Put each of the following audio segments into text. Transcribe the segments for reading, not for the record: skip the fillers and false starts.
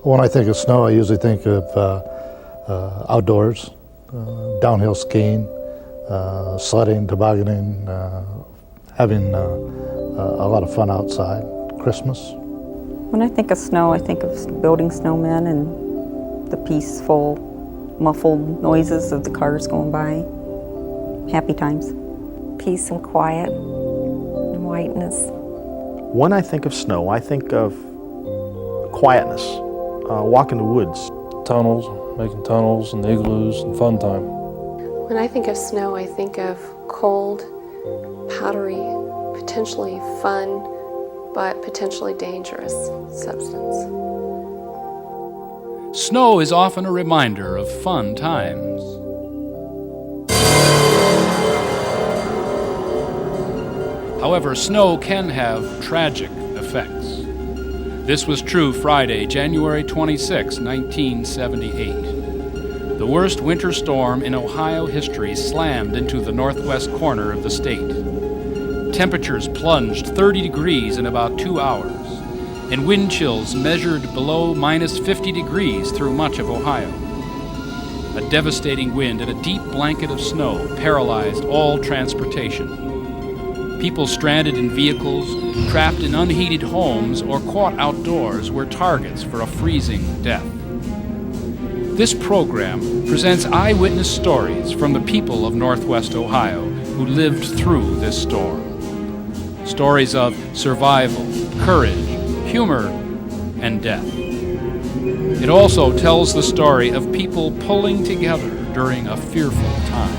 When I think of snow, I usually think of outdoors, downhill skiing, sledding, tobogganing, having a lot of fun outside. Christmas. When I think of snow, I think of building snowmen and the peaceful, muffled noises of the cars going by. Happy times. Peace and quiet and whiteness. When I think of snow, I think of quietness, walk in the woods. Tunnels, making tunnels and igloos and fun time. When I think of snow, I think of cold, powdery, potentially fun, but potentially dangerous substance. Snow is often a reminder of fun times. However, snow can have tragic effects. This was true Friday, January 26, 1978. The worst winter storm in Ohio history slammed into the northwest corner of the state. Temperatures plunged 30 degrees in about 2 hours, and wind chills measured below minus 50 degrees through much of Ohio. A devastating wind and a deep blanket of snow paralyzed all transportation. People stranded in vehicles, trapped in unheated homes, or caught outdoors were targets for a freezing death. This program presents eyewitness stories from the people of Northwest Ohio who lived through this storm. Stories of survival, courage, humor, and death. It also tells the story of people pulling together during a fearful time.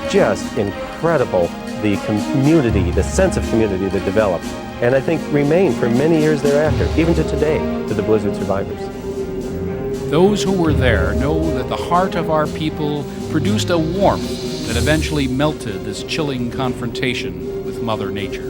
Just incredible, the community, the sense of community that developed, and I think remained for many years thereafter, even to today, to the blizzard survivors. Those who were there know that the heart of our people produced a warmth that eventually melted this chilling confrontation with Mother Nature.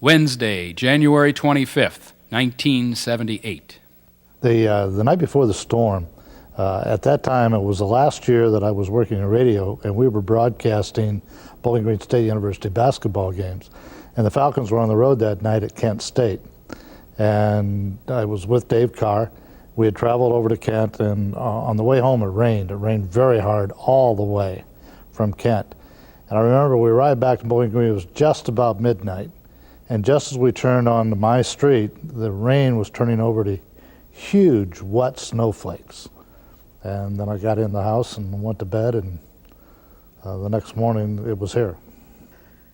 Wednesday, January 25th, 1978. The night before the storm, at that time it was the last year that I was working in radio, and we were broadcasting Bowling Green State University basketball games. And the Falcons were on the road that night at Kent State. And I was with Dave Carr. We had traveled over to Kent, and on the way home it rained. It rained very hard all the way from Kent. And I remember we arrived back in Bowling Green, it was just about midnight. And just as we turned onto my street, the rain was turning over to huge wet snowflakes. And then I got in the house and went to bed, and the next morning it was here.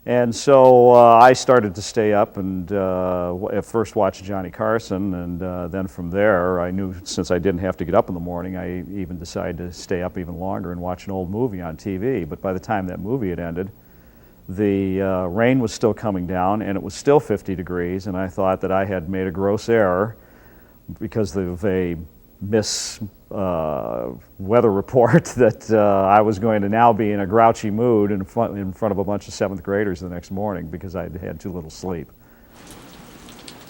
And so I started to stay up and at first watched Johnny Carson, and then from there I knew, since I didn't have to get up in the morning, I even decided to stay up even longer and watch an old movie on TV. But by the time that movie had ended, the rain was still coming down, and it was still 50 degrees, and I thought that I had made a gross error because of a weather report that I was going to now be in a grouchy mood in front of a bunch of 7th graders the next morning because I'd had too little sleep.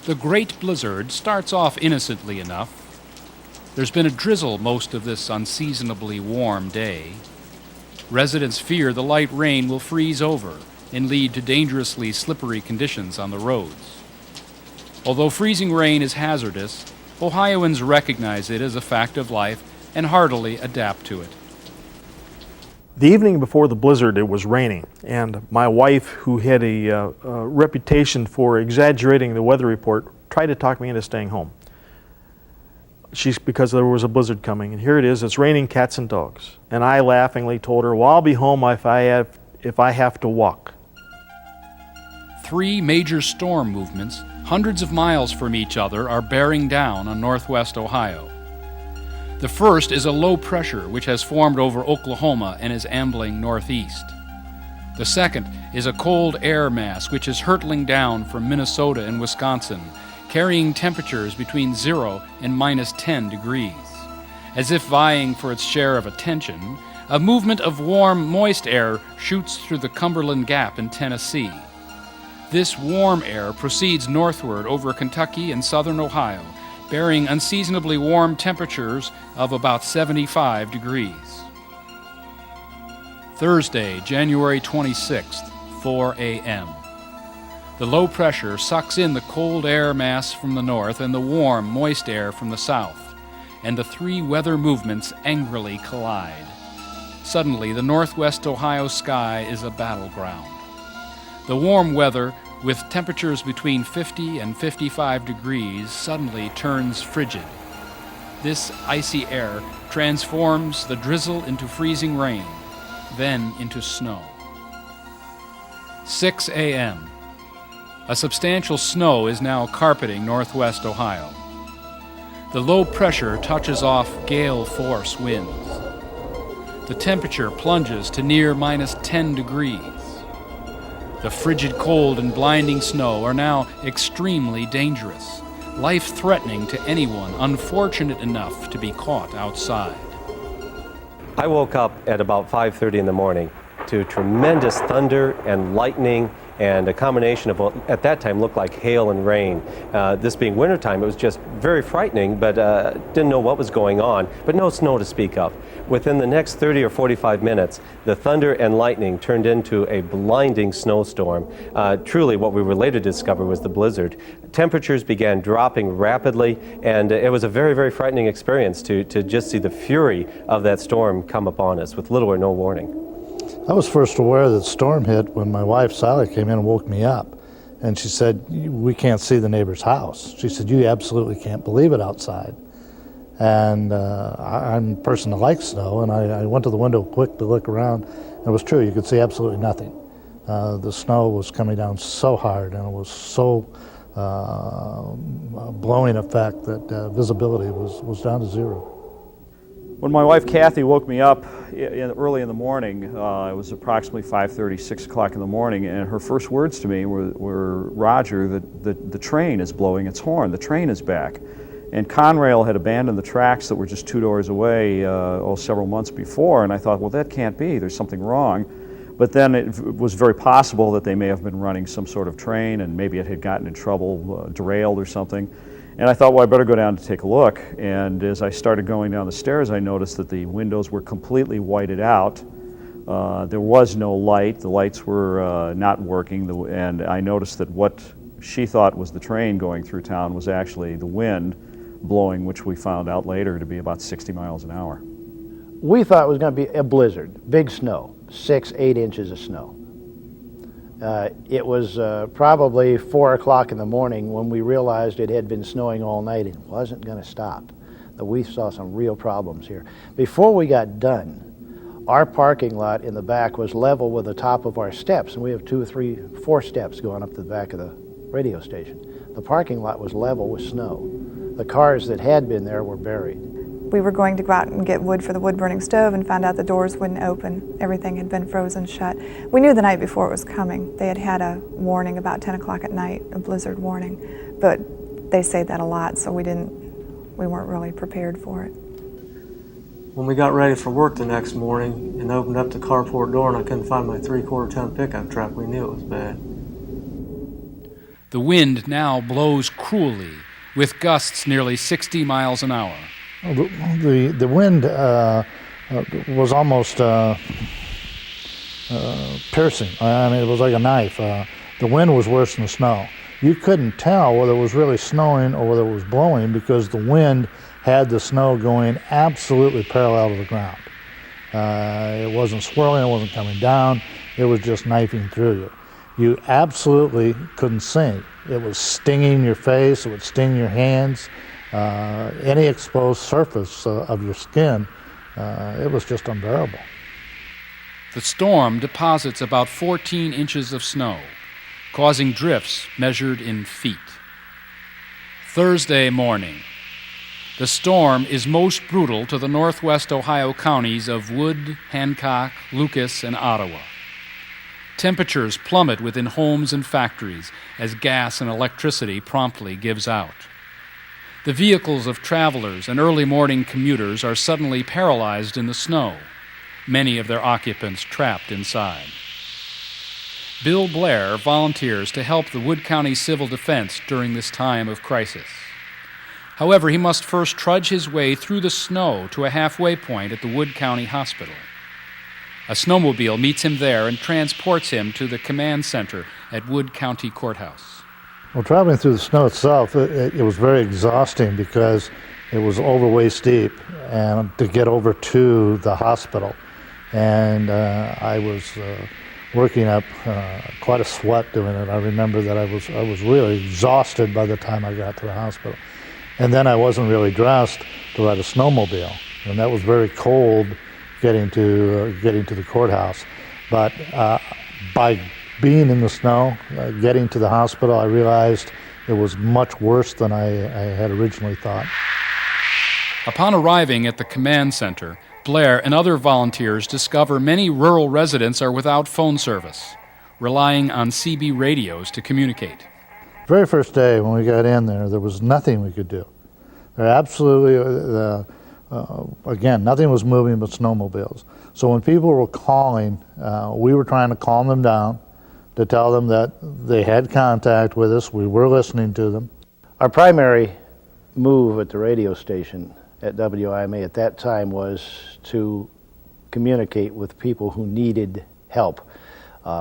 The great blizzard starts off innocently enough. There's been a drizzle most of this unseasonably warm day. Residents fear the light rain will freeze over and lead to dangerously slippery conditions on the roads. Although freezing rain is hazardous, Ohioans recognize it as a fact of life and heartily adapt to it. The evening before the blizzard, it was raining, and my wife, who had a reputation for exaggerating the weather report, tried to talk me into staying home. Because there was a blizzard coming, and here it is, it's raining cats and dogs. And I laughingly told her, well, I'll be home if I have to walk. 3 major storm movements, hundreds of miles from each other, are bearing down on northwest Ohio. The first is a low pressure which has formed over Oklahoma and is ambling northeast. The second is a cold air mass which is hurtling down from Minnesota and Wisconsin, carrying temperatures between 0 and minus 10 degrees. As if vying for its share of attention, a movement of warm, moist air shoots through the Cumberland Gap in Tennessee. This warm air proceeds northward over Kentucky and southern Ohio, bearing unseasonably warm temperatures of about 75 degrees. Thursday, January 26th, 4 a.m. The low pressure sucks in the cold air mass from the north and the warm, moist air from the south, and the three weather movements angrily collide. Suddenly, the northwest Ohio sky is a battleground. The warm weather, with temperatures between 50 and 55 degrees, suddenly turns frigid. This icy air transforms the drizzle into freezing rain, then into snow. 6 a.m. A substantial snow is now carpeting northwest Ohio. The low pressure touches off gale force winds. The temperature plunges to near minus 10 degrees. The frigid cold and blinding snow are now extremely dangerous, life-threatening to anyone unfortunate enough to be caught outside. I woke up at about 5:30 in the morning to tremendous thunder and lightning and a combination of what at that time looked like hail and rain. This being wintertime, it was just very frightening, but didn't know what was going on, but no snow to speak of. Within the next 30 or 45 minutes, the thunder and lightning turned into a blinding snowstorm. Truly, what we were later discovered was the blizzard. Temperatures began dropping rapidly, and it was a very, very frightening experience to just see the fury of that storm come upon us with little or no warning. I was first aware that the storm hit when my wife Sally came in and woke me up, and she said, "We can't see the neighbor's house." She said, "You absolutely can't believe it outside." And I'm a person that likes snow, and I went to the window quick to look around, and it was true. You could see absolutely nothing. The snow was coming down so hard, and it was so blowing effect that visibility was down to zero. When my wife Kathy woke me up early in the morning, it was approximately 5:30, 6 o'clock in the morning, and her first words to me were "Roger, the train is blowing its horn, the train is back." And Conrail had abandoned the tracks that were just 2 doors away several months before, and I thought, well, that can't be, there's something wrong. But then it was very possible that they may have been running some sort of train, and maybe it had gotten in trouble, derailed or something. And I thought, well, I better go down to take a look. And as I started going down the stairs, I noticed that the windows were completely whited out. There was no light. The lights were not working. And I noticed that what she thought was the train going through town was actually the wind blowing, which we found out later to be about 60 miles an hour. We thought it was going to be a blizzard, big snow, 6-8 inches of snow. It was probably 4 o'clock in the morning when we realized it had been snowing all night and wasn't going to stop. That we saw some real problems here. Before we got done, our parking lot in the back was level with the top of our steps, and we have 2 or 3, 4 steps going up to the back of the radio station. The parking lot was level with snow. The cars that had been there were buried. We were going to go out and get wood for the wood-burning stove and found out the doors wouldn't open. Everything had been frozen shut. We knew the night before it was coming. They had had a warning about 10 o'clock at night, a blizzard warning, but they say that a lot, so we weren't really prepared for it. When we got ready for work the next morning and opened up the carport door and I couldn't find my 3/4-ton pickup truck, we knew it was bad. The wind now blows cruelly, with gusts nearly 60 miles an hour. The wind was almost piercing. I mean, it was like a knife. The wind was worse than the snow. You couldn't tell whether it was really snowing or whether it was blowing because the wind had the snow going absolutely parallel to the ground. It wasn't swirling, it wasn't coming down, it was just knifing through you. You absolutely couldn't see. It was stinging your face, it would sting your hands. Any exposed surface of your skin, it was just unbearable. The storm deposits about 14 inches of snow, causing drifts measured in feet. Thursday morning. The storm is most brutal to the northwest Ohio counties of Wood, Hancock, Lucas, and Ottawa. Temperatures plummet within homes and factories as gas and electricity promptly gives out. The vehicles of travelers and early morning commuters are suddenly paralyzed in the snow, many of their occupants trapped inside. Bill Blair volunteers to help the Wood County Civil Defense during this time of crisis. However, he must first trudge his way through the snow to a halfway point at the Wood County Hospital. A snowmobile meets him there and transports him to the command center at Wood County Courthouse. Well, traveling through the snow itself, it was very exhausting because it was over waist deep, and to get over to the hospital. And I was working up quite a sweat doing it. I remember that I was really exhausted by the time I got to the hospital. And then I wasn't really dressed to ride a snowmobile, and that was very cold getting to the courthouse. But by being in the snow, getting to the hospital, I realized it was much worse than I had originally thought. Upon arriving at the command center, Blair and other volunteers discover many rural residents are without phone service, relying on CB radios to communicate. Very first day when we got in there was nothing we could do. There absolutely, again, nothing was moving but snowmobiles. So when people were calling, we were trying to calm them down, to tell them that they had contact with us, we were listening to them. Our primary move at the radio station at WIMA at that time was to communicate with people who needed help.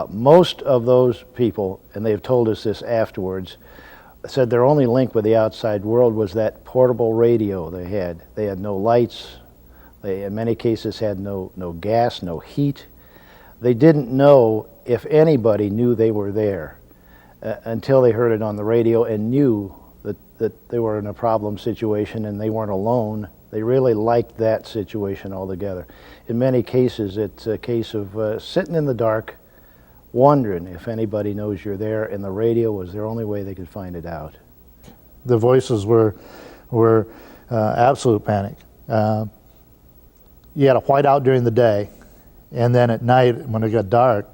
Most of those people, and they've told us this afterwards, said their only link with the outside world was that portable radio they had. They had no lights. They, in many cases, had no gas, no heat. They didn't know if anybody knew they were there until they heard it on the radio and knew that they were in a problem situation and they weren't alone. They really liked that situation altogether. In many cases, it's a case of sitting in the dark, wondering if anybody knows you're there, and the radio was their only way they could find it out. The voices were absolute panic. You had a whiteout during the day, and then at night when it got dark,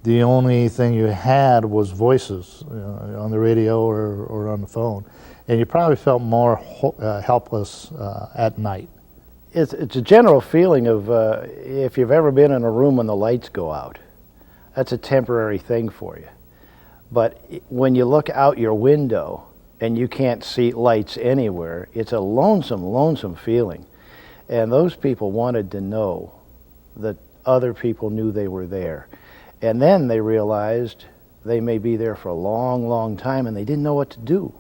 the only thing you had was voices, on the radio or on the phone. And you probably felt more helpless at night. It's a general feeling of if you've ever been in a room when the lights go out. That's a temporary thing for you. But when you look out your window and you can't see lights anywhere, it's a lonesome, lonesome feeling. And those people wanted to know that other people knew they were there. And then they realized they may be there for a long, long time, and they didn't know what to do.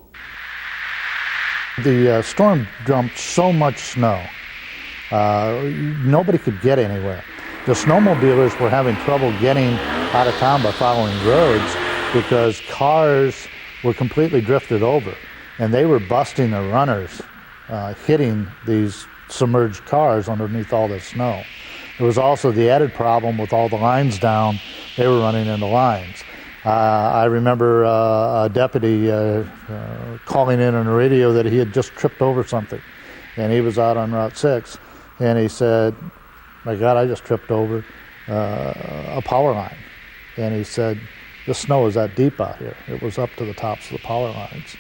The storm dumped so much snow, nobody could get anywhere. The snowmobilers were having trouble getting out of town by following roads because cars were completely drifted over, and they were busting their runners, hitting these submerged cars underneath all this snow. There was also the added problem with all the lines down, they were running into lines. I remember a deputy calling in on the radio that he had just tripped over something, and he was out on Route 6, and he said, "My God, I just tripped over a power line." And he said, "The snow is that deep out here." It was up to the tops of the power lines.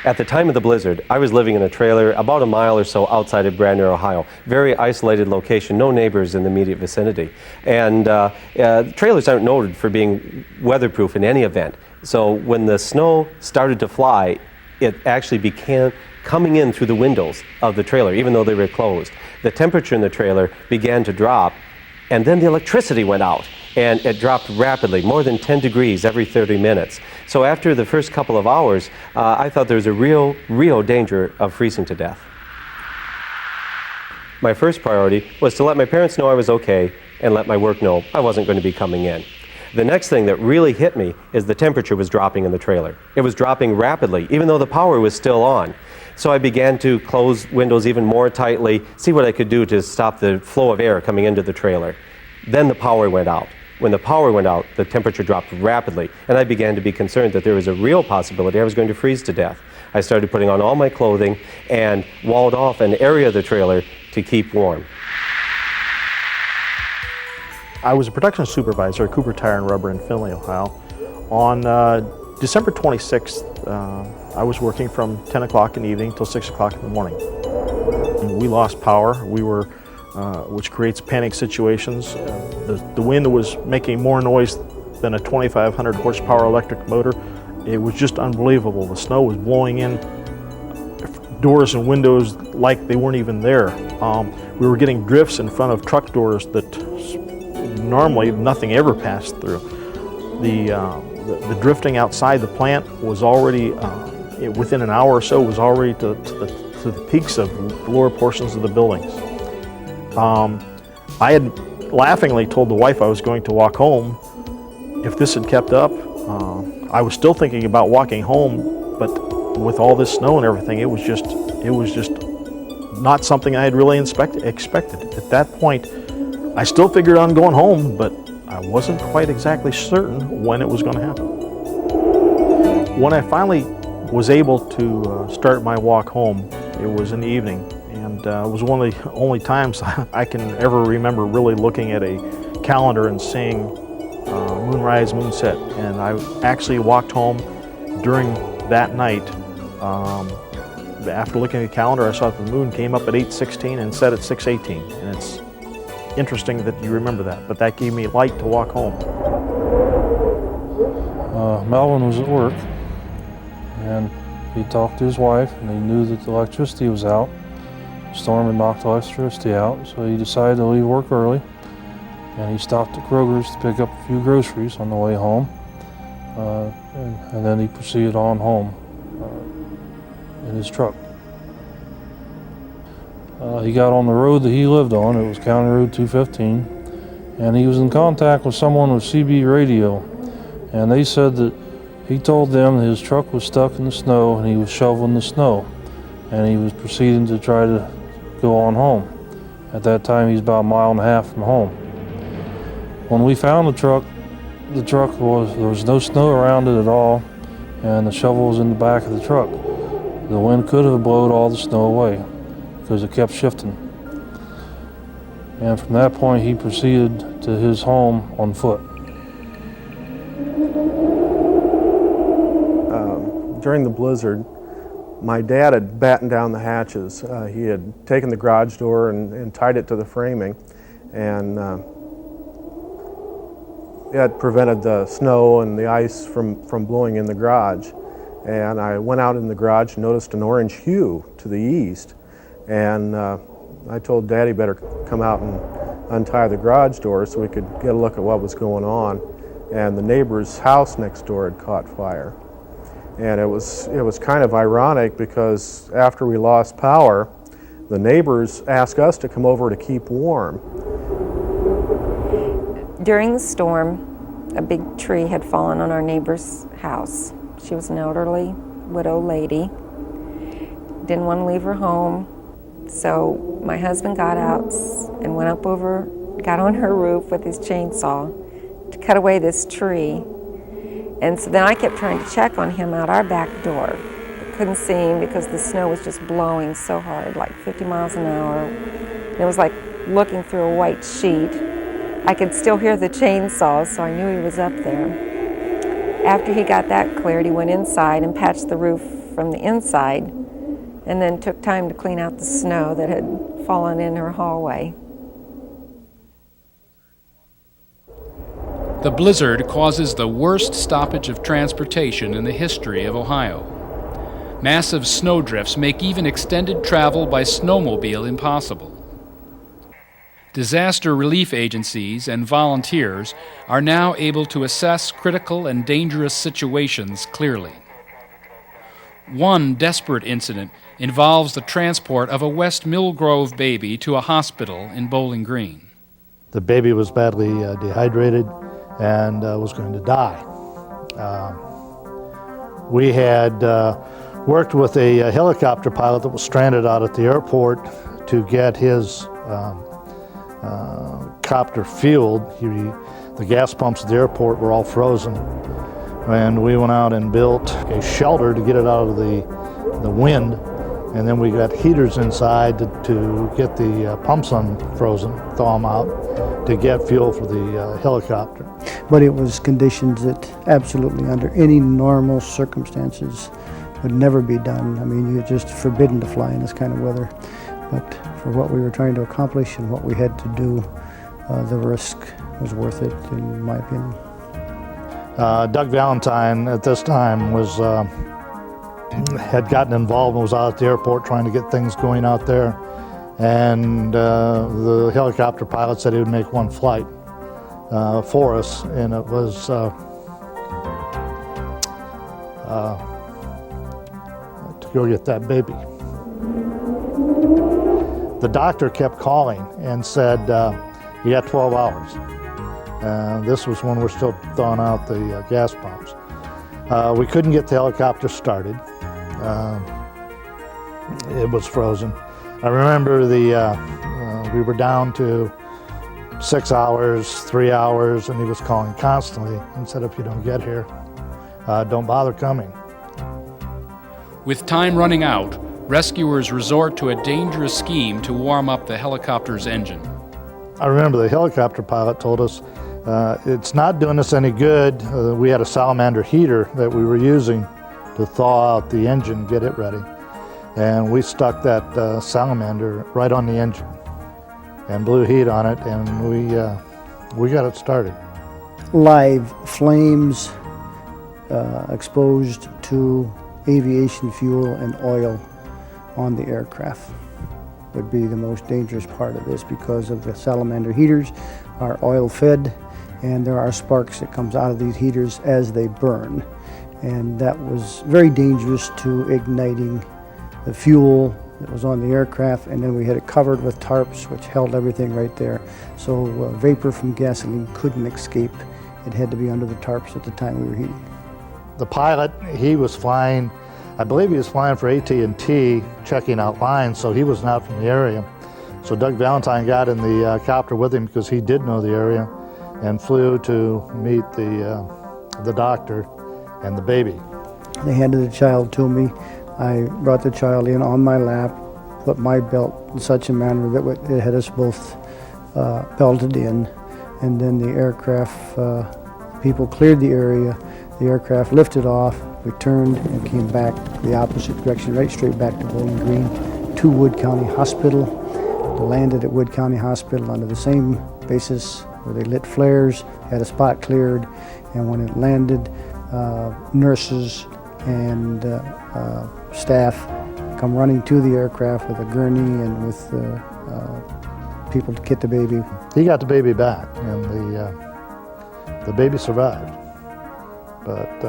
At the time of the blizzard, I was living in a trailer about a mile or so outside of Brandner, Ohio. Very isolated location, no neighbors in the immediate vicinity. And trailers aren't noted for being weatherproof in any event. So when the snow started to fly, it actually began coming in through the windows of the trailer, even though they were closed. The temperature in the trailer began to drop, and then the electricity went out. And it dropped rapidly, more than 10 degrees every 30 minutes. So after the first couple of hours, I thought there was a real danger of freezing to death. My first priority was to let my parents know I was okay and let my work know I wasn't going to be coming in. The next thing that really hit me is the temperature was dropping in the trailer. It was dropping rapidly, even though the power was still on. So I began to close windows even more tightly, see what I could do to stop the flow of air coming into the trailer. Then the power went out. When the power went out, the temperature dropped rapidly, and I began to be concerned that there was a real possibility I was going to freeze to death. I started putting on all my clothing and walled off an area of the trailer to keep warm. I was a production supervisor at Cooper Tire and Rubber in Findlay, Ohio. On December 26th, I was working from 10 o'clock in the evening till 6 o'clock in the morning. We lost power. We were which creates panic situations. The wind was making more noise than a 2,500 horsepower electric motor. It was just unbelievable. The snow was blowing in doors and windows like they weren't even there. We were getting drifts in front of truck doors that normally nothing ever passed through. The drifting outside the plant was already, within an hour or so, was already to the peaks of the lower portions of the buildings. I had laughingly told the wife I was going to walk home. If this had kept up, I was still thinking about walking home, but with all this snow and everything, it was just not something I had really expected. At that point, I still figured on going home, but I wasn't quite exactly certain when it was going to happen. When I finally was able to start my walk home, it was in the evening, and it was one of the only times I can ever remember really looking at a calendar and seeing moonrise, moonset. And I actually walked home during that night. After looking at the calendar, I saw that the moon came up at 8:16 and set at 6:18, and it's interesting that you remember that, but that gave me light to walk home. Melvin was at work, and he talked to his wife, and he knew that the electricity was out. The storm had knocked the electricity out, so he decided to leave work early, and he stopped at Kroger's to pick up a few groceries on the way home, and then he proceeded on home in his truck. He got on the road that he lived on. It was County Road 215, and he was in contact with someone with CB radio, and they said that he told them that his truck was stuck in the snow and he was shoveling the snow, and he was proceeding to try to go on home. At that time, he's about a mile and a half from home. When we found the truck there was no snow around it at all, and the shovel was in the back of the truck. The wind could have blown all the snow away because it kept shifting. And from that point, he proceeded to his home on foot. During the blizzard, my dad had battened down the hatches. He had taken the garage door and tied it to the framing, and it prevented the snow and the ice from blowing in the garage. And I went out in the garage and noticed an orange hue to the east, and I told Dad he better come out and untie the garage door so we could get a look at what was going on. And the neighbor's house next door had caught fire. And it was kind of ironic because after we lost power, the neighbors asked us to come over to keep warm. During the storm, a big tree had fallen on our neighbor's house. She was an elderly widow lady, didn't want to leave her home, so my husband got out and went up over, got on her roof with his chainsaw to cut away this tree. And so then I kept trying to check on him out our back door. I couldn't see him because the snow was just blowing so hard, like 50 miles an hour. And it was like looking through a white sheet. I could still hear the chainsaw, so I knew he was up there. After he got that cleared, he went inside and patched the roof from the inside, and then took time to clean out the snow that had fallen in her hallway. The blizzard causes the worst stoppage of transportation in the history of Ohio. Massive snowdrifts make even extended travel by snowmobile impossible. Disaster relief agencies and volunteers are now able to assess critical and dangerous situations clearly. One desperate incident involves the transport of a West Mill Grove baby to a hospital in Bowling Green. The baby was badly dehydrated and was going to die. We had worked with a helicopter pilot that was stranded out at the airport to get his copter fueled. The gas pumps at the airport were all frozen, and we went out and built a shelter to get it out of the wind, and then we got heaters inside to get the pumps unfrozen, thaw them out, to get fuel for the helicopter. But it was conditions that absolutely under any normal circumstances would never be done. I mean, you're just forbidden to fly in this kind of weather. But for what we were trying to accomplish and what we had to do, the risk was worth it, in my opinion. Doug Valentine at this time was had gotten involved and was out at the airport trying to get things going out there. And the helicopter pilot said he would make one flight for us, and it was to go get that baby. The doctor kept calling and said, you got 12 hours. This was when we're still thawing out the gas pumps. We couldn't get the helicopter started. It was frozen. I remember we were down to 6 hours, 3 hours, and he was calling constantly and said, if you don't get here, don't bother coming. With time running out, rescuers resort to a dangerous scheme to warm up the helicopter's engine. I remember the helicopter pilot told us, it's not doing us any good. We had a salamander heater that we were using to thaw out the engine, get it ready. And we stuck that salamander right on the engine and blew heat on it, and we got it started. Live flames exposed to aviation fuel and oil on the aircraft would be the most dangerous part of this, because of the salamander heaters are oil fed, and there are sparks that comes out of these heaters as they burn, and that was very dangerous to igniting the fuel that was on the aircraft. And then we had it covered with tarps which held everything right there, so vapor from gasoline couldn't escape. It had to be under the tarps at the time we were heating. The pilot, he was flying, I believe he was flying for AT&T, checking out lines, so he was not from the area. So Doug Valentine got in the copter with him because he did know the area, and flew to meet the doctor and the baby. They handed the child to me. I brought the child in on my lap, put my belt in such a manner that it had us both belted in, and then the aircraft people cleared the area. The aircraft lifted off. We turned and came back the opposite direction, right straight back to Bowling Green, to Wood County Hospital. Landed at Wood County Hospital under the same basis where they lit flares, had a spot cleared, and when it landed, nurses and staff come running to the aircraft with a gurney and with people to get the baby. He got the baby back, and the baby survived. But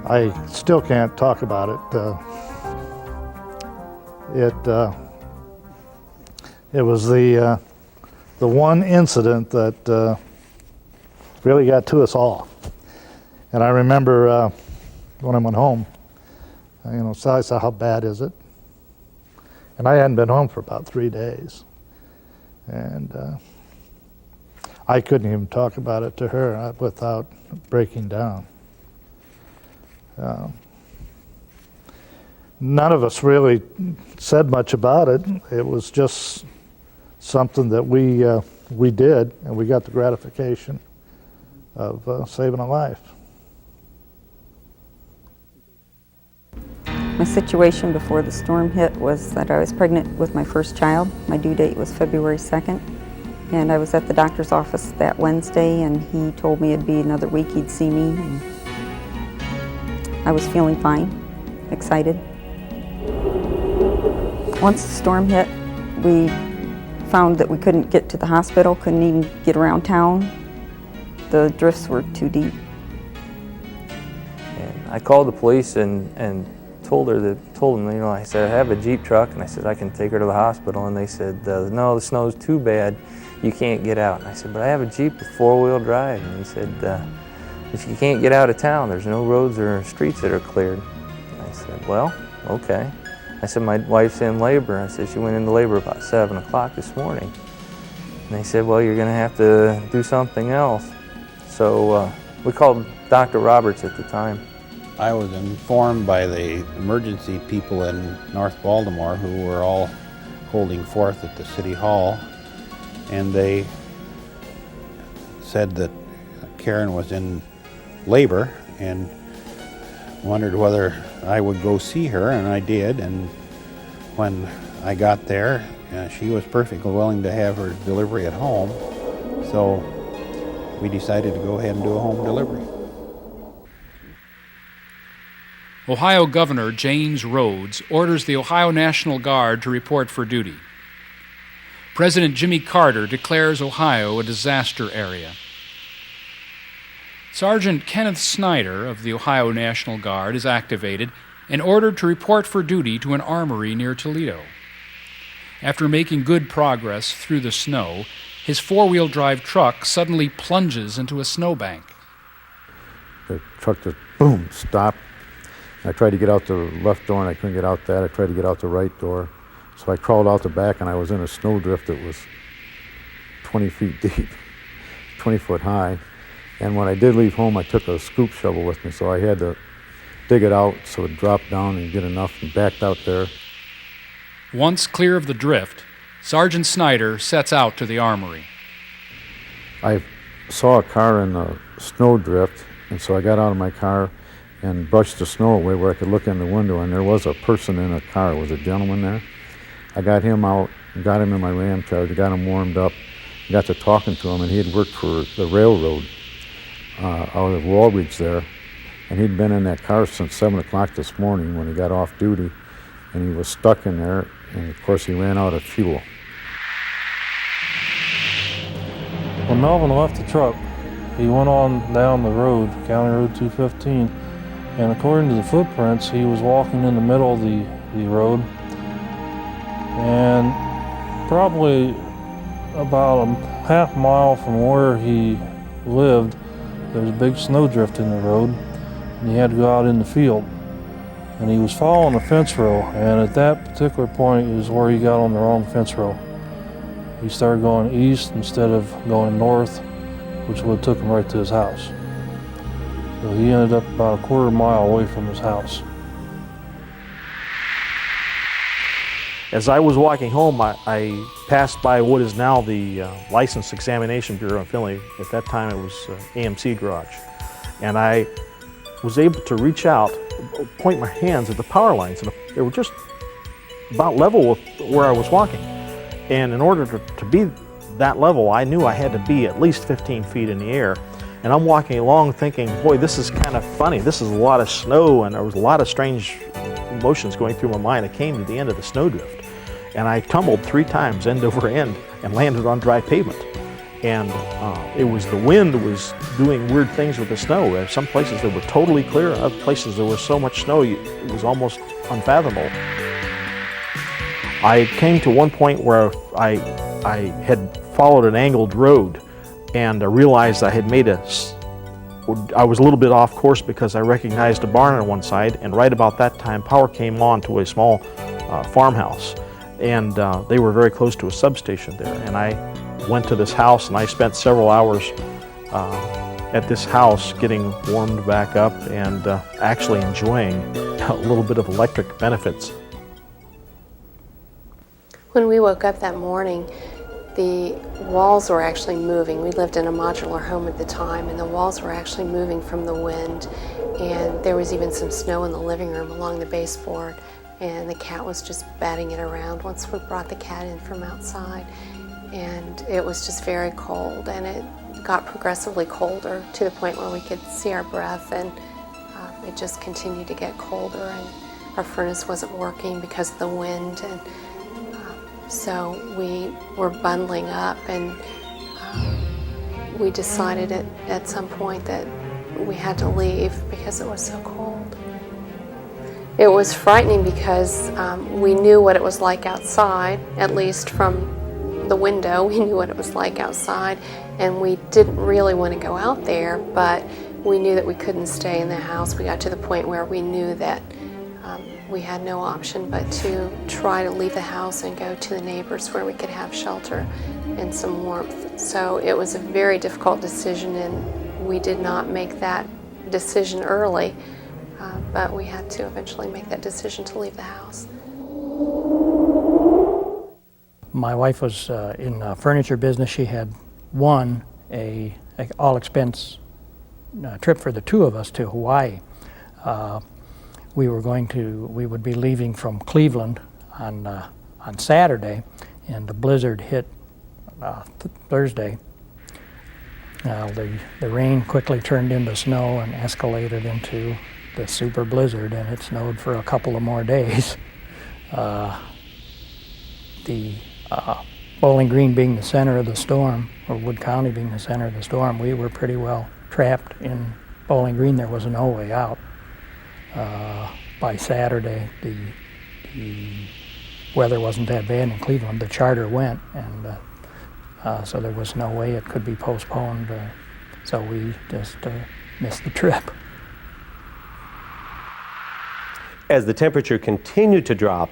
I still can't talk about it. It was the one incident that really got to us all. And I remember when I went home, Sally said, how bad is it? And I hadn't been home for about 3 days. And I couldn't even talk about it to her without breaking down. None of us really said much about it. It was just something that we did, and we got the gratification of saving a life. My situation before the storm hit was that I was pregnant with my first child. My due date was February 2nd, and I was at the doctor's office that Wednesday, and he told me it'd be another week he'd see me. And I was feeling fine, excited. Once the storm hit, we found that we couldn't get to the hospital, couldn't even get around town. The drifts were too deep. And I called the police and told them, I said, I have a Jeep truck, and I said, I can take her to the hospital. And they said, no, the snow's too bad, you can't get out. And I said, but I have a Jeep with 4-wheel drive. And he said, if you can't get out of town, there's no roads or streets that are cleared. And I said, well, okay. I said, my wife's in labor. I said, she went into labor about 7 o'clock this morning. And they said, well, you're gonna have to do something else. So we called Dr. Roberts at the time. I was informed by the emergency people in North Baltimore, who were all holding forth at the City Hall, and they said that Karen was in labor and wondered whether I would go see her, and I did. And when I got there, she was perfectly willing to have her delivery at home, so we decided to go ahead and do a home delivery. Ohio Governor James Rhodes orders the Ohio National Guard to report for duty. President Jimmy Carter declares Ohio a disaster area. Sergeant Kenneth Snyder of the Ohio National Guard is activated and ordered to report for duty to an armory near Toledo. After making good progress through the snow, his four-wheel drive truck suddenly plunges into a snowbank. The truck just, boom, stopped. I tried to get out the left door and I couldn't get out that. I tried to get out the right door. So I crawled out the back and I was in a snowdrift that was 20 feet deep, 20 foot high. And when I did leave home, I took a scoop shovel with me, so I had to dig it out so it dropped down and get enough and backed out there. Once clear of the drift, Sergeant Snyder sets out to the armory. I saw a car in a snowdrift, and so I got out of my car and brushed the snow away where I could look in the window, and there was a person in a car. There was a gentleman there. I got him out, got him in my Ram Charger, got him warmed up, got to talking to him, and he had worked for the railroad out of Walbridge there, and he'd been in that car since 7 o'clock this morning when he got off duty, and he was stuck in there, and of course he ran out of fuel. When Melvin left the truck, he went on down the road, County Road 215, and according to the footprints, he was walking in the middle of the road, and probably about a half mile from where he lived, there was a big snowdrift in the road, and he had to go out in the field. And he was following a fence row, and at that particular point is where he got on the wrong fence row. He started going east instead of going north, which would have took him right to his house. So he ended up about a quarter mile away from his house. As I was walking home, I passed by what is now the License Examination Bureau in Findlay. At that time it was AMC Garage. And I was able to reach out, point my hands at the power lines, and they were just about level with where I was walking. And in order to be that level, I knew I had to be at least 15 feet in the air. And I'm walking along thinking, boy, this is kind of funny. This is a lot of snow, and there was a lot of strange emotions going through my mind. I came to the end of the snowdrift, and I tumbled 3 times end over end and landed on dry pavement. And it was the wind was doing weird things with the snow. Some places they were totally clear, other places there was so much snow it was almost unfathomable. I came to one point where I had followed an angled road, and I realized I had made I was a little bit off course because I recognized a barn on one side, and right about that time power came on to a small farmhouse, and they were very close to a substation there. And I went to this house, and I spent several hours at this house getting warmed back up and actually enjoying a little bit of electric benefits. When we woke up that morning, the walls were actually moving. We lived in a modular home at the time, and the walls were actually moving from the wind, and there was even some snow in the living room along the baseboard, and the cat was just batting it around once we brought the cat in from outside. And it was just very cold, and it got progressively colder to the point where we could see our breath, and it just continued to get colder, and our furnace wasn't working because of the wind. And so we were bundling up, and we decided at some point that we had to leave because it was so cold. It was frightening because we knew what it was like outside, at least from the window. We knew what it was like outside, and we didn't really want to go out there, but we knew that we couldn't stay in the house. We got to the point where we knew that we had no option but to try to leave the house and go to the neighbors where we could have shelter and some warmth. So it was a very difficult decision, and we did not make that decision early, but we had to eventually make that decision to leave the house. My wife was in the furniture business. She had won a all-expense trip for the 2 of us to Hawaii. We would be leaving from Cleveland on Saturday, and the blizzard hit Thursday. The rain quickly turned into snow and escalated into the super blizzard, and it snowed for a couple of more days. The Bowling Green being the center of the storm, or Wood County being the center of the storm, we were pretty well trapped in Bowling Green. There was no way out. By Saturday, the weather wasn't that bad in Cleveland. The charter went, and so there was no way it could be postponed. So we just missed the trip. As the temperature continued to drop,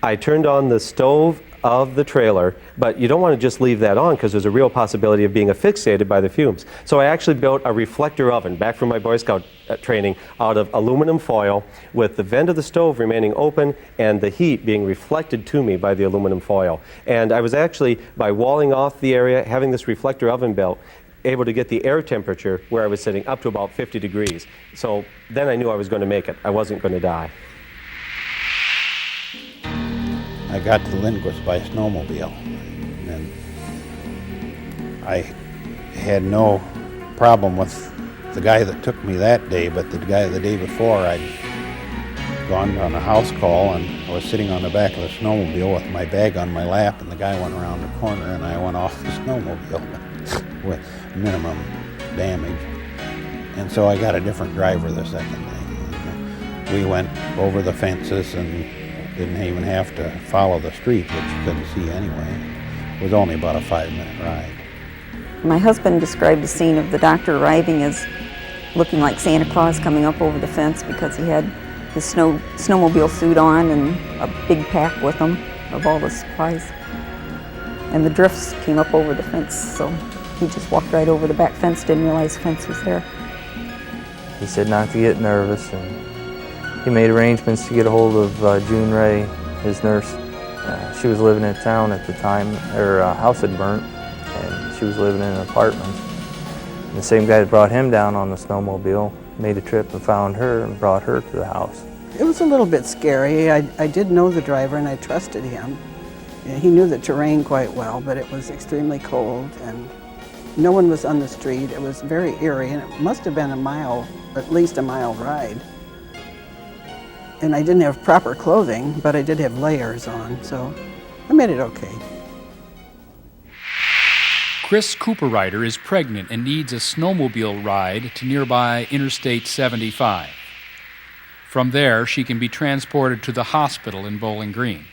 I turned on the stove of the trailer, but you don't want to just leave that on because there's a real possibility of being asphyxiated by the fumes. So I actually built a reflector oven, back from my Boy Scout training, out of aluminum foil with the vent of the stove remaining open and the heat being reflected to me by the aluminum foil. And I was actually, by walling off the area, having this reflector oven built, able to get the air temperature where I was sitting up to about 50 degrees. So then I knew I was going to make it. I wasn't going to die. I got to Lindquist by snowmobile, and I had no problem with the guy that took me that day, but the guy the day before, I'd gone on a house call, and I was sitting on the back of the snowmobile with my bag on my lap, and the guy went around the corner, and I went off the snowmobile with minimum damage. And so I got a different driver the second day. We went over the fences and didn't even have to follow the street, which you couldn't see anyway. It was only about a 5-minute ride. My husband described the scene of the doctor arriving as looking like Santa Claus coming up over the fence because he had his snowmobile suit on and a big pack with him of all the supplies. And the drifts came up over the fence, so he just walked right over the back fence, didn't realize the fence was there. He said not to get nervous, and he made arrangements to get a hold of June Ray, his nurse. She was living in town at the time. Her house had burnt, and she was living in an apartment. And the same guy that brought him down on the snowmobile made a trip and found her and brought her to the house. It was a little bit scary. I did know the driver and I trusted him. He knew the terrain quite well, but it was extremely cold and no one was on the street. It was very eerie, and it must have been at least a mile ride. And I didn't have proper clothing, but I did have layers on, so I made it okay. Chris Cooperrider is pregnant and needs a snowmobile ride to nearby Interstate 75. From there, she can be transported to the hospital in Bowling Green.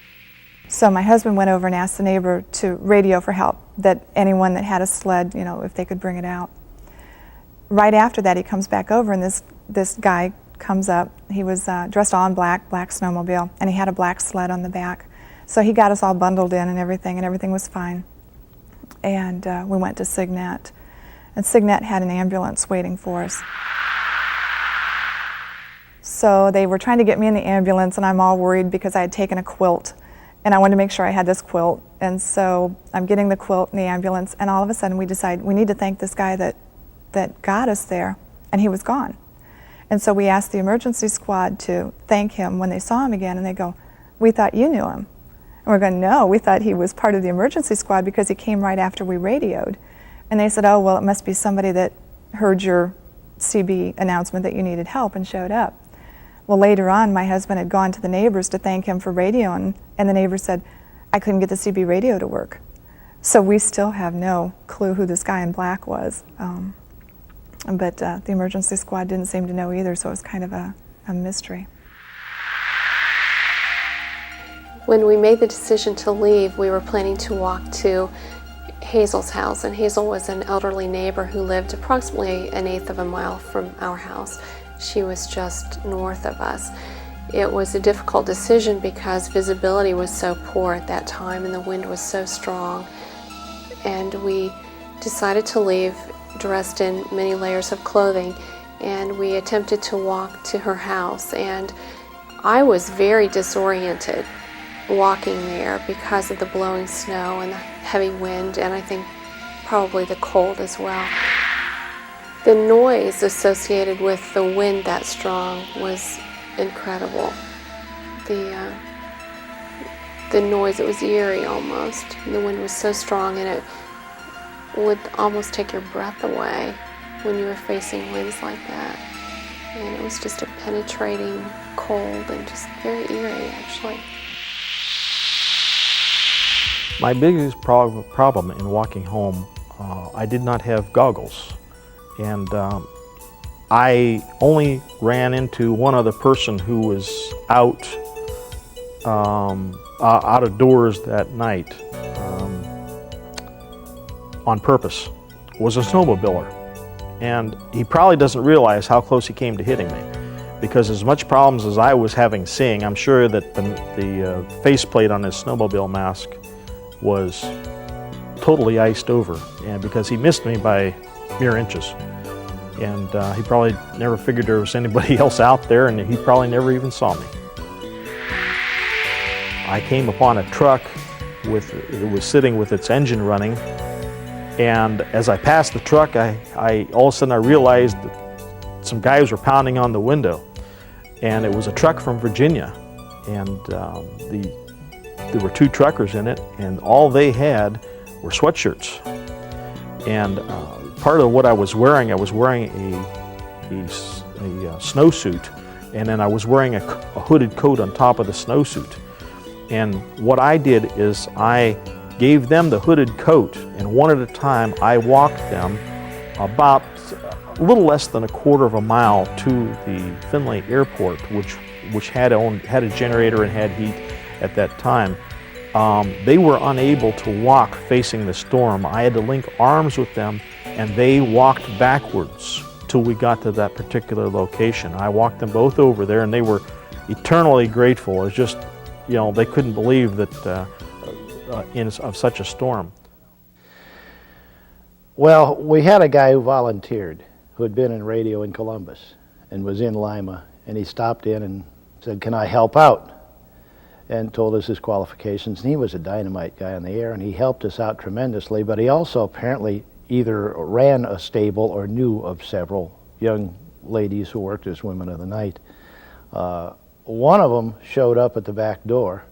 So my husband went over and asked the neighbor to radio for help, that anyone that had a sled, if they could bring it out. Right after that, he comes back over, and this guy comes up. He was dressed all in black snowmobile, and he had a black sled on the back. So he got us all bundled in and everything was fine. And we went to Signet, and Signet had an ambulance waiting for us. So they were trying to get me in the ambulance, and I'm all worried because I had taken a quilt, and I wanted to make sure I had this quilt. And so I'm getting the quilt in the ambulance, and all of a sudden we decide we need to thank this guy that got us there, and he was gone. And so we asked the emergency squad to thank him when they saw him again, and they go, "We thought you knew him." And we're going, "No, we thought he was part of the emergency squad because he came right after we radioed." And they said, "Oh, well, it must be somebody that heard your CB announcement that you needed help and showed up." Well, later on, my husband had gone to the neighbors to thank him for radioing, and the neighbor said, "I couldn't get the CB radio to work." So we still have no clue who this guy in black was. But the emergency squad didn't seem to know either, so it was kind of a mystery. When we made the decision to leave, we were planning to walk to Hazel's house, and Hazel was an elderly neighbor who lived approximately 1/8 of a mile from our house. She was just north of us. It was a difficult decision because visibility was so poor at that time and the wind was so strong. And we decided to leave dressed in many layers of clothing, and we attempted to walk to her house. And I was very disoriented walking there because of the blowing snow and the heavy wind, and I think probably the cold as well. The noise associated with the wind that strong was incredible. The noise, it was eerie almost. The wind was so strong, and it would almost take your breath away when you were facing winds like that. and it was just a penetrating cold and just very eerie, actually. My biggest problem in walking home, I did not have goggles, and I only ran into one other person who was out of doors that night on purpose. Was a snowmobiler, and he probably doesn't realize how close he came to hitting me, because as much problems as I was having seeing, I'm sure that the faceplate on his snowmobile mask was totally iced over, and because he missed me by mere inches. And he probably never figured there was anybody else out there, and he probably never even saw me. I came upon a truck it was sitting with its engine running, and as I passed the truck, I all of a sudden I realized that some guys were pounding on the window, and it was a truck from Virginia, and there were two truckers in it, and all they had were sweatshirts. And part of what I was wearing a snowsuit, and then I was wearing a hooded coat on top of the snowsuit. And what I did is I gave them the hooded coat, and one at a time I walked them about a little less than a quarter of a mile to the Findlay Airport, which had a generator and had heat at that time. They were unable to walk facing the storm. I had to link arms with them, and they walked backwards till we got to that particular location. I walked them both over there, and they were eternally grateful. It was just, they couldn't believe that of such a storm. Well, we had a guy who volunteered, who had been in radio in Columbus and was in Lima, and he stopped in and said, "Can I help out?" and told us his qualifications. And he was a dynamite guy on the air, and he helped us out tremendously, but he also apparently either ran a stable or knew of several young ladies who worked as women of the night. One of them showed up at the back door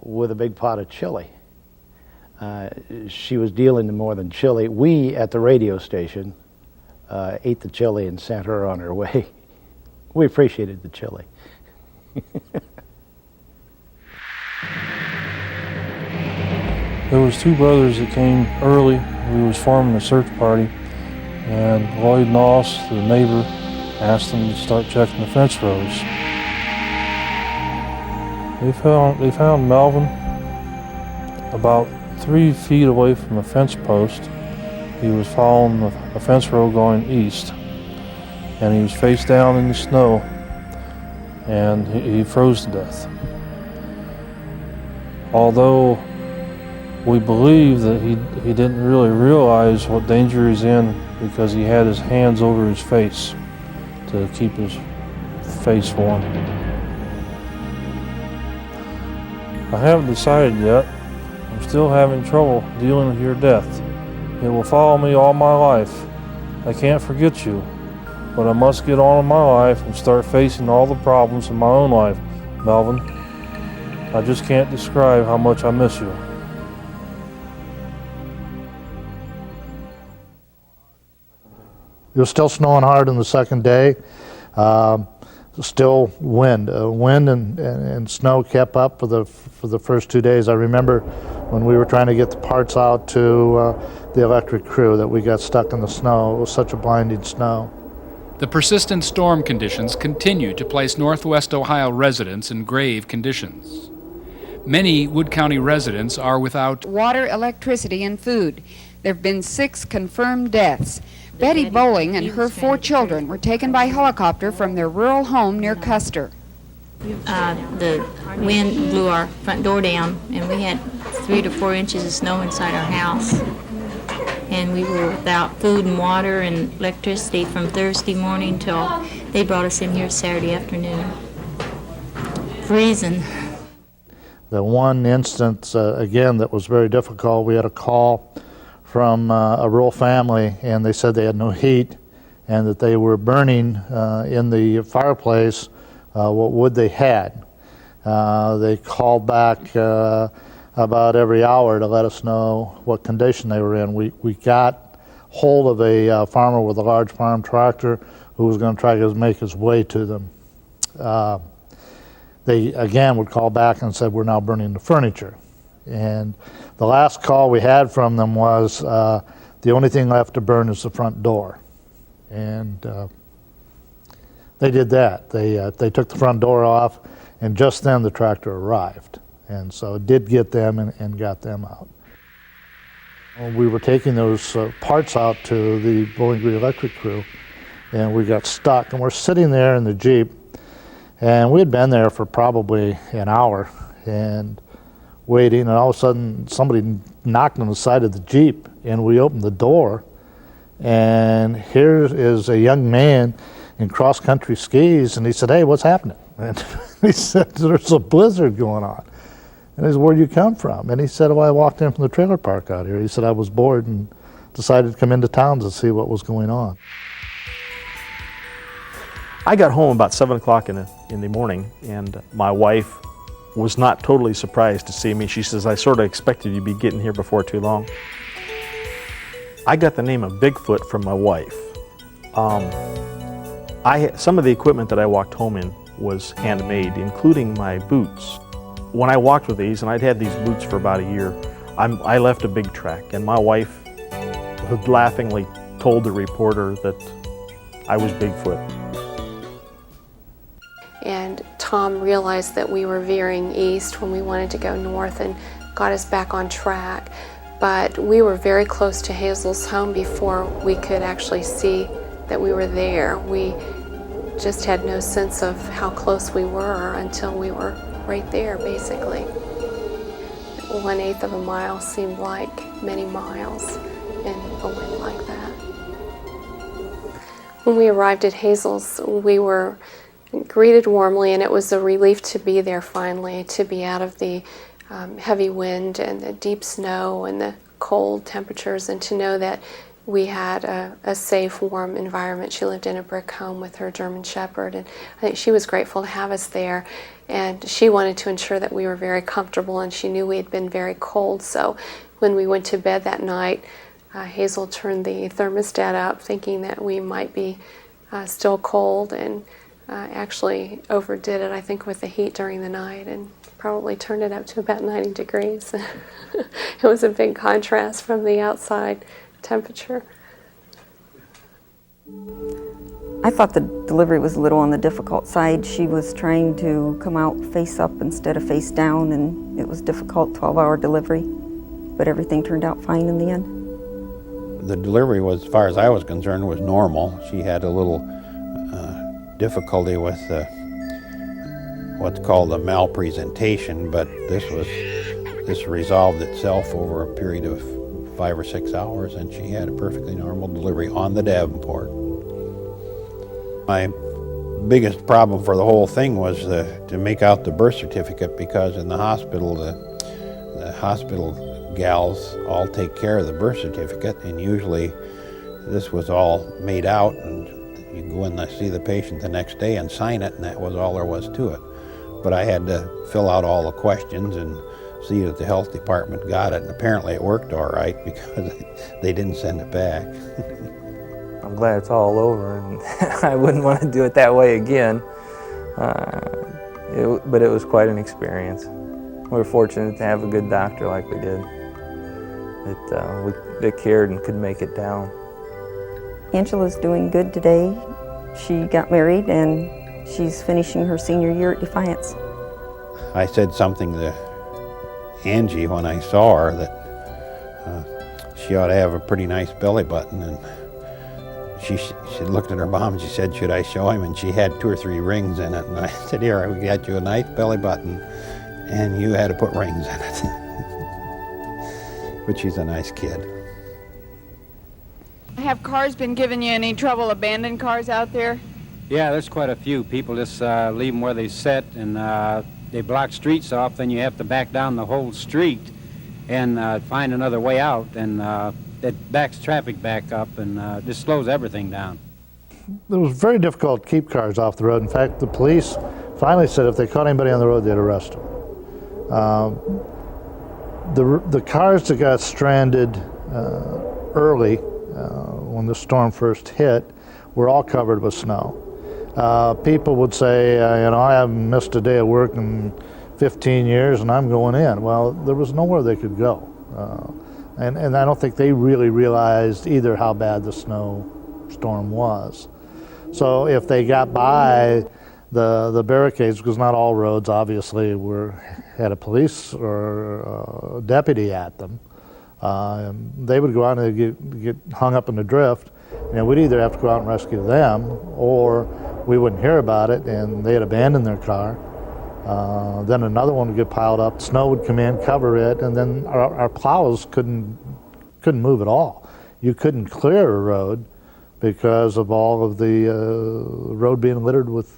with a big pot of chili. She was dealing more than chili. We at the radio station ate the chili and sent her on her way. We appreciated the chili. There was two brothers that came early. We was forming a search party, and Lloyd Noss, the neighbor, asked them to start checking the fence rows. They found Melvin about 3 feet away from a fence post. He was following a fence row going east, and he was face down in the snow, and he froze to death. Although we believe that he didn't really realize what danger he's in, because he had his hands over his face to keep his face warm. I haven't decided yet. I'm still having trouble dealing with your death. It will follow me all my life. I can't forget you, but I must get on in my life and start facing all the problems in my own life, Melvin. I just can't describe how much I miss you. It was still snowing hard on the second day. Still wind and snow kept up for the first 2 days. I remember when we were trying to get the parts out to the electric crew that we got stuck in the snow. It was such a blinding snow. The persistent storm conditions continue to place Northwest Ohio residents in grave conditions. Many Wood County residents are without water, electricity, and food. There have been 6 confirmed deaths. Betty Bowling and her 4 children were taken by helicopter from their rural home near Custer. The wind blew our front door down, and we had 3 to 4 inches of snow inside our house. And we were without food and water and electricity from Thursday morning till they brought us in here Saturday afternoon. Freezing. The one instance, again, that was very difficult, we had a call from a rural family, and they said they had no heat and that they were burning in the fireplace what wood they had. They called back about every hour to let us know what condition they were in. We got hold of a farmer with a large farm tractor who was going to try to make his way to them. They again would call back and said, we're now burning the furniture. And the last call we had from them was, the only thing left to burn is the front door. And they did that. They took the front door off, and just then the tractor arrived. And so it did get them and got them out. We were taking those parts out to the Bowling Green electric crew, and we got stuck. And we're sitting there in the Jeep, and we had been there for probably an hour and waiting, and all of a sudden somebody knocked on the side of the Jeep, and we opened the door, and here is a young man in cross-country skis, and he said, hey, what's happening? And he said, there's a blizzard going on. And I said, where'd you come from? And he said, well, I walked in from the trailer park out here. He said, I was bored and decided to come into town to see what was going on. I got home about 7 o'clock in the morning, and my wife was not totally surprised to see me. She says, I sort of expected you to be getting here before too long. I got the name of Bigfoot from my wife. Some of the equipment that I walked home in was handmade, including my boots. When I walked with these, and I'd had these boots for about a year, I left a big track, and my wife had laughingly told the reporter that I was Bigfoot. And Tom realized that we were veering east when we wanted to go north and got us back on track. But we were very close to Hazel's home before we could actually see that we were there. We just had no sense of how close we were until we were right there, basically. 1/8 of a mile seemed like many miles in a wind like that. When we arrived at Hazel's, we were greeted warmly, and it was a relief to be there finally, to be out of the heavy wind and the deep snow and the cold temperatures, and to know that we had a safe, warm environment. She lived in a brick home with her German Shepherd, and I think she was grateful to have us there. And she wanted to ensure that we were very comfortable, and she knew we had been very cold. So when we went to bed that night, Hazel turned the thermostat up, thinking that we might be still cold, and actually overdid it, I think, with the heat during the night, and probably turned it up to about 90 degrees. It was a big contrast from the outside temperature. I thought the delivery was a little on the difficult side. She was trying to come out face up instead of face down, and it was difficult, 12-hour delivery, but everything turned out fine in the end. The delivery was, as far as I was concerned, was normal. She had a little difficulty with what's called a malpresentation, but this resolved itself over a period of 5 or 6 hours, and she had a perfectly normal delivery on the Davenport. My biggest problem for the whole thing was to make out the birth certificate, because in the hospital, the hospital gals all take care of the birth certificate, and usually this was all made out, and you go in and see the patient the next day and sign it, and that was all there was to it. But I had to fill out all the questions and see that the health department got it, and apparently it worked all right because they didn't send it back. I'm glad it's all over, and I wouldn't want to do it that way again. But it was quite an experience. We were fortunate to have a good doctor like we did, that cared and could make it down. Angela's doing good today. She got married, and she's finishing her senior year at Defiance. I said something to Angie when I saw her that she ought to have a pretty nice belly button, and she looked at her mom and she said, should I show him? And she had 2 or 3 rings in it, and I said, here, we got you a nice belly button, and you had to put rings in it. But she's a nice kid. Have cars been giving you any trouble, abandoned cars out there? Yeah, there's quite a few. People just leave them where they sit, and they block streets off. Then you have to back down the whole street and find another way out, and it backs traffic back up and just slows everything down. It was very difficult to keep cars off the road. In fact, the police finally said if they caught anybody on the road, they'd arrest them. The cars that got stranded early when the storm first hit were all covered with snow. People would say, I haven't missed a day of work in 15 years and I'm going in. Well, there was nowhere they could go. And I don't think they really realized either how bad the snowstorm was. So if they got by the barricades, because not all roads obviously had a police or a deputy at them, they would go out and get hung up in the drift, and we'd either have to go out and rescue them, or we wouldn't hear about it and they'd abandon their car. Then another one would get piled up, snow would come in, cover it, and then our plows couldn't move at all. You couldn't clear a road because of all of the road being littered with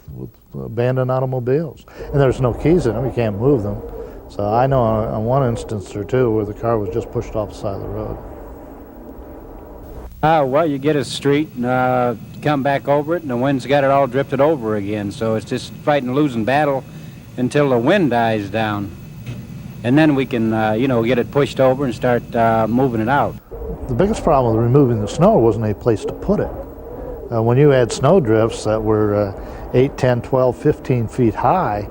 abandoned automobiles. And there's no keys in them, you can't move them. So I know on one instance or two where the car was just pushed off the side of the road. Well, you get a street and come back over it, and the wind's got it all drifted over again. So it's just fighting a losing battle until the wind dies down. And then we can, get it pushed over and start moving it out. The biggest problem with removing the snow wasn't a place to put it. When you had snow drifts that were 8, 10, 12, 15 feet high,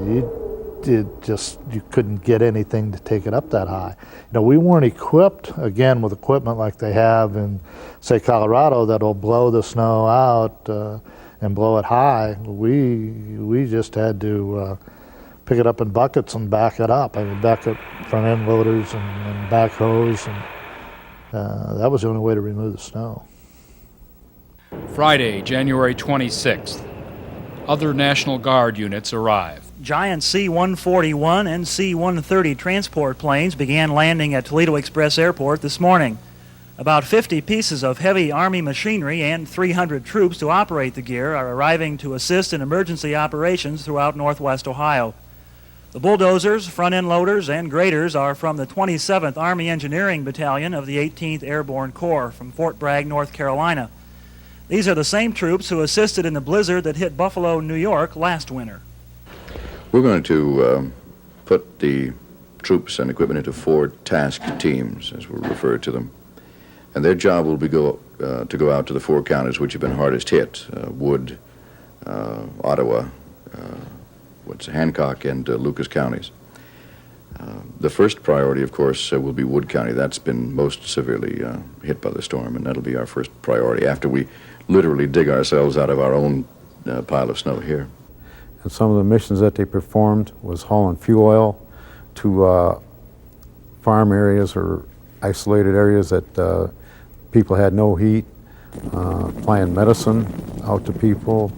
you couldn't get anything to take it up that high. We weren't equipped, again, with equipment like they have in, say, Colorado that'll blow the snow out and blow it high. We just had to pick it up in buckets and back it up. Back up front end loaders and backhoes, and that was the only way to remove the snow. Friday, January 26th. Other National Guard units arrive. Giant C-141 and C-130 transport planes began landing at Toledo Express Airport this morning. About 50 pieces of heavy Army machinery and 300 troops to operate the gear are arriving to assist in emergency operations throughout northwest Ohio. The bulldozers, front-end loaders, and graders are from the 27th Army Engineering Battalion of the 18th Airborne Corps from Fort Bragg, North Carolina. These are the same troops who assisted in the blizzard that hit Buffalo, New York last winter. We're going to put the troops and equipment into 4 task teams, as we'll refer to them. And their job will be to go out to the 4 counties which have been hardest hit, Wood, Ottawa, Hancock, and Lucas counties. The first priority, of course, will be Wood County. That's been most severely hit by the storm, and that'll be our first priority after we literally dig ourselves out of our own pile of snow here. And some of the missions that they performed was hauling fuel oil to farm areas or isolated areas that people had no heat, applying medicine out to people,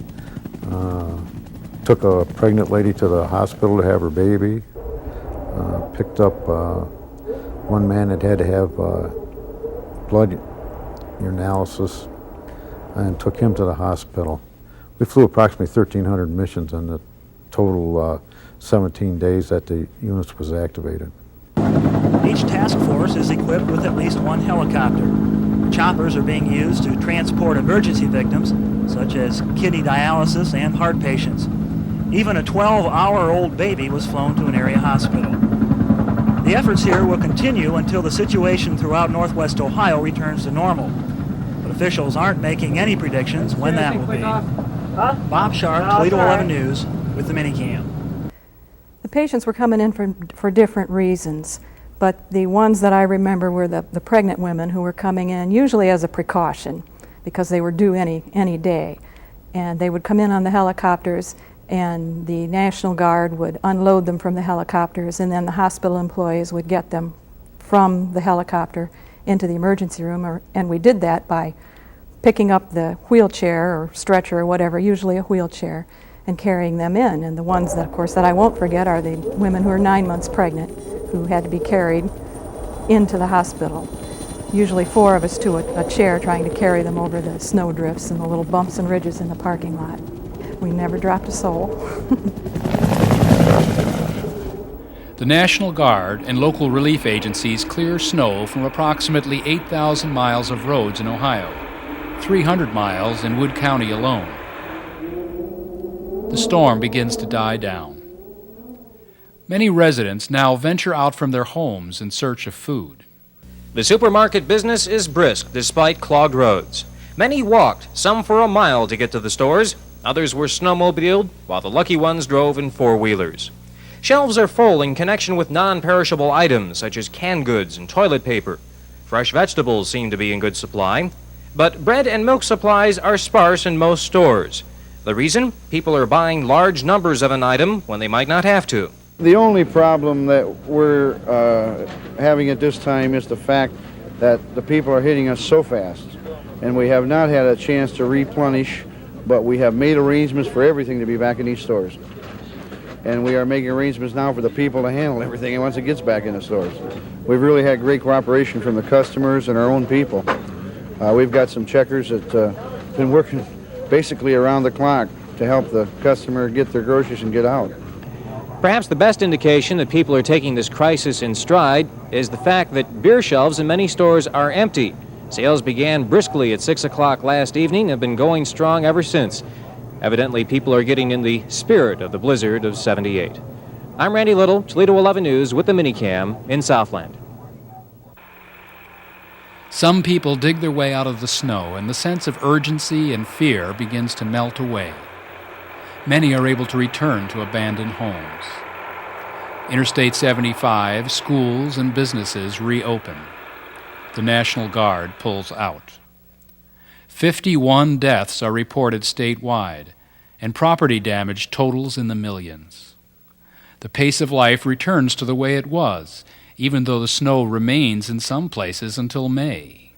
took a pregnant lady to the hospital to have her baby, picked up one man that had to have blood urinalysis and took him to the hospital. We flew approximately 1,300 missions in the total 17 days that the units was activated. Each task force is equipped with at least 1 helicopter. Choppers are being used to transport emergency victims, such as kidney dialysis and heart patients. Even a 12-hour-old baby was flown to an area hospital. The efforts here will continue until the situation throughout northwest Ohio returns to normal. But officials aren't making any predictions when that will be. Bob Sharp, Toledo 11 News, with the minicam. The patients were coming in for different reasons, but the ones that I remember were the pregnant women who were coming in usually as a precaution because they were due any day. And they would come in on the helicopters, and the National Guard would unload them from the helicopters, and then the hospital employees would get them from the helicopter into the emergency room, and we did that by picking up the wheelchair or stretcher or whatever, usually a wheelchair, and carrying them in. And the ones that, of course, that I won't forget are the women who are 9 months pregnant who had to be carried into the hospital. Usually 4 of us to a chair trying to carry them over the snow drifts and the little bumps and ridges in the parking lot. We never dropped a soul. The National Guard and local relief agencies clear snow from approximately 8,000 miles of roads in Ohio, 300 miles in Wood County alone. The storm begins to die down. Many residents now venture out from their homes in search of food. The supermarket business is brisk despite clogged roads. Many walked, some for a mile to get to the stores. Others were snowmobiled, while the lucky ones drove in four-wheelers. Shelves are full in connection with non-perishable items such as canned goods and toilet paper. Fresh vegetables seem to be in good supply, but bread and milk supplies are sparse in most stores. The reason? People are buying large numbers of an item when they might not have to. The only problem that we're having at this time is the fact that the people are hitting us so fast, and we have not had a chance to replenish, but we have made arrangements for everything to be back in these stores. And we are making arrangements now for the people to handle everything once it gets back in the stores. We've really had great cooperation from the customers and our own people. We've got some checkers that been working basically around the clock to help the customer get their groceries and get out. Perhaps the best indication that people are taking this crisis in stride is the fact that beer shelves in many stores are empty. Sales began briskly at 6 o'clock last evening and have been going strong ever since. Evidently, people are getting in the spirit of the blizzard of '78. I'm Randy Little, Toledo 11 News with the minicam in Southland. Some people dig their way out of the snow, and the sense of urgency and fear begins to melt away. Many are able to return to abandoned homes. Interstate 75, schools and businesses reopen. The National Guard pulls out. 51 deaths are reported statewide, and property damage totals in the millions. The pace of life returns to the way it was, even though the snow remains in some places until May.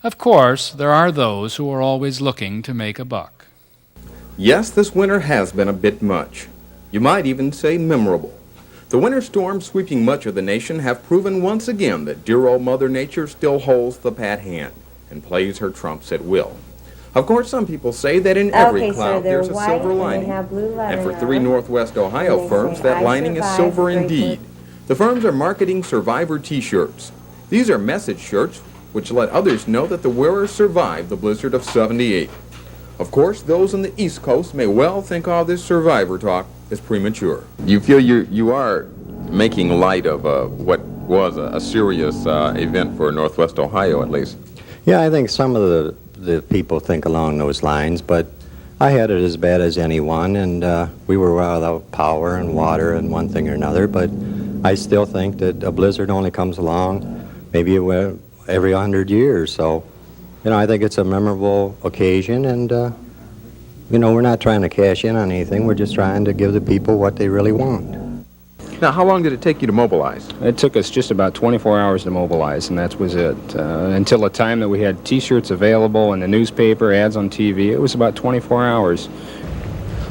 Of course, there are those who are always looking to make a buck. Yes, this winter has been a bit much. You might even say memorable. The winter storms sweeping much of the nation have proven once again that dear old Mother Nature still holds the pat hand and plays her trumps at will. Of course, some people say that in every cloud there's a silver lining. And for 3 Northwest Ohio firms, that lining is silver indeed. The firms are marketing Survivor T-shirts. These are message shirts which let others know that the wearers survived the blizzard of '78. Of course, those on the East Coast may well think all this survivor talk is premature. You feel you are making light of what was a serious event for Northwest Ohio, at least. Yeah, I think some of the people think along those lines, but I had it as bad as anyone, and we were without power and water and one thing or another, but I still think that a blizzard only comes along maybe every 100 years, so I think it's a memorable occasion, and we're not trying to cash in on anything. We're just trying to give the people what they really want. Now, how long did it take you to mobilize? It took us just about 24 hours to mobilize, and that was it. Until the time that we had T-shirts available in the newspaper, ads on TV, it was about 24 hours.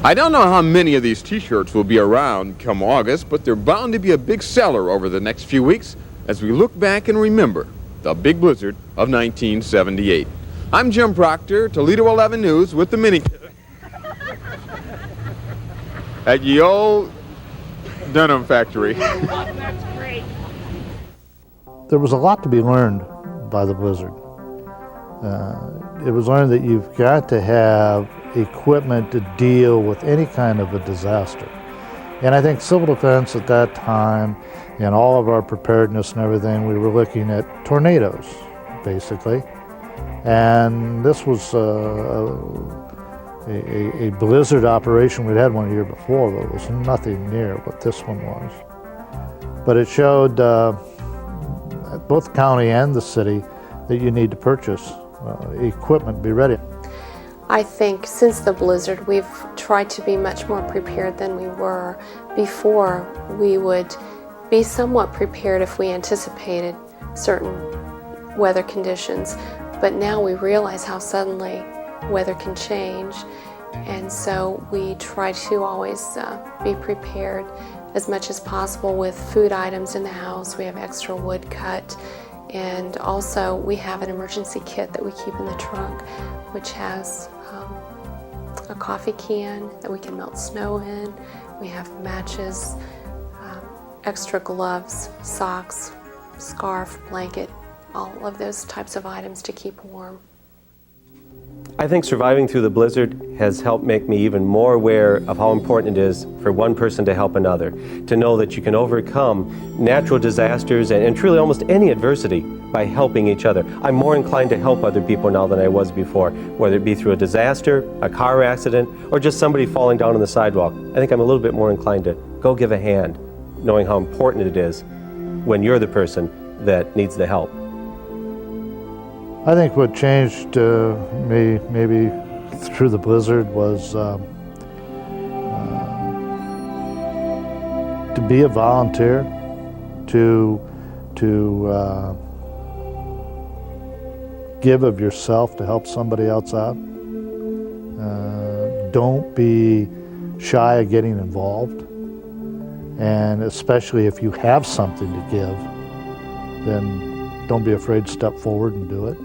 I don't know how many of these T-shirts will be around come August, but they're bound to be a big seller over the next few weeks as we look back and remember the big blizzard of 1978. I'm Jim Proctor, Toledo 11 News with the mini at ye old Dunham factory. There was a lot to be learned by the blizzard. It was learned that you've got to have equipment to deal with any kind of a disaster. And I think civil defense at that time, and all of our preparedness and everything, we were looking at tornadoes, basically. And this was a blizzard operation. We'd had one a year before, but it was nothing near what this one was. But it showed both the county and the city that you need to purchase equipment, be ready. I think since the blizzard, we've tried to be much more prepared than we were. Before, we would be somewhat prepared if we anticipated certain weather conditions, but now we realize how suddenly weather can change, and so we try to always be prepared as much as possible with food items in the house. We have extra wood cut, and also we have an emergency kit that we keep in the trunk, which has a coffee can that we can melt snow in. We have matches, extra gloves, socks, scarf, blanket, all of those types of items to keep warm. I think surviving through the blizzard has helped make me even more aware of how important it is for one person to help another, to know that you can overcome natural disasters and truly almost any adversity by helping each other. I'm more inclined to help other people now than I was before, whether it be through a disaster, a car accident, or just somebody falling down on the sidewalk. I think I'm a little bit more inclined to go give a hand, knowing how important it is when you're the person that needs the help. I think what changed me maybe through the blizzard was to be a volunteer, to give of yourself to help somebody else out. Don't be shy of getting involved, and especially if you have something to give, then don't be afraid to step forward and do it.